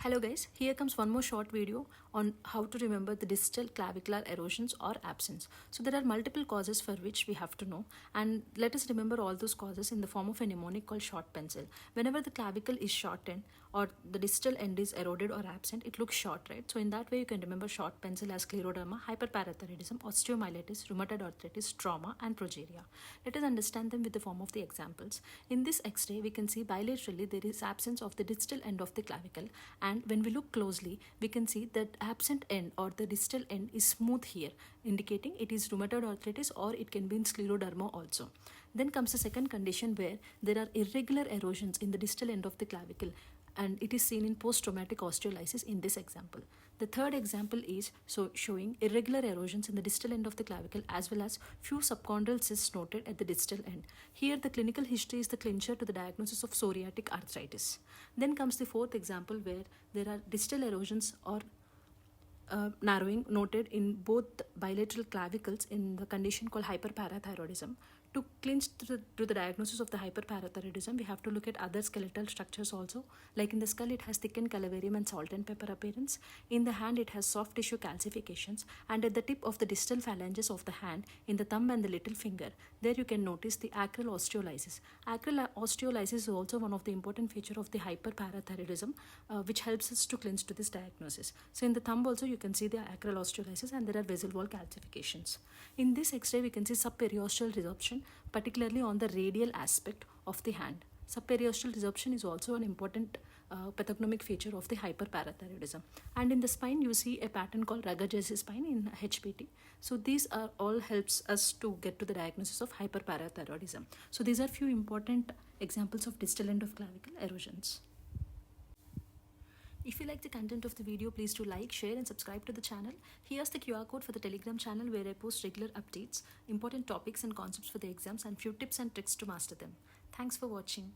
Hello guys, here comes one more short video on how to remember the distal clavicular erosions or absence. So there are multiple causes for which we have to know, and let us remember all those causes in the form of a mnemonic called short pencil. Whenever the clavicle is shortened or the distal end is eroded or absent, it looks short, right? So in that way you can remember short pencil as scleroderma, hyperparathyroidism, osteomyelitis, rheumatoid arthritis, trauma and progeria. Let us understand them with the form of the examples. In this X-ray we can see bilaterally there is absence of the distal end of the clavicle, and when we look closely we can see that absent end or the distal end is smooth here, indicating it is rheumatoid arthritis, or it can be in scleroderma also. Then comes the second condition where there are irregular erosions in the distal end of the clavicle, and it is seen in post-traumatic osteolysis in this example. The third example is showing irregular erosions in the distal end of the clavicle as well as few subchondral cysts noted at the distal end. Here the clinical history is the clincher to the diagnosis of psoriatic arthritis. Then comes the fourth example where there are distal erosions or narrowing noted in both bilateral clavicles in the condition called hyperparathyroidism. To clinch to the diagnosis of the hyperparathyroidism, we have to look at other skeletal structures also. Like in the skull, it has thickened calvarium and salt and pepper appearance. In the hand, it has soft tissue calcifications. And at the tip of the distal phalanges of the hand, in the thumb and the little finger, there you can notice the acral osteolysis. Acral osteolysis is also one of the important feature of the hyperparathyroidism, which helps us to clinch to this diagnosis. So in the thumb also, you can see the acral osteolysis and there are vessel wall calcifications. In this X-ray, we can see subperiosteal resorption, particularly on the radial aspect of the hand. Subperiosteal resorption is also an important pathognomic feature of the hyperparathyroidism. And in the spine, you see a pattern called rugged spine in HPT. So these are all helps us to get to the diagnosis of hyperparathyroidism. So these are few important examples of distal end of clavicle erosions. If you like the content of the video, please do like, share and subscribe to the channel. Here's the QR code for the Telegram channel where I post regular updates, important topics and concepts for the exams, and few tips and tricks to master them. Thanks for watching.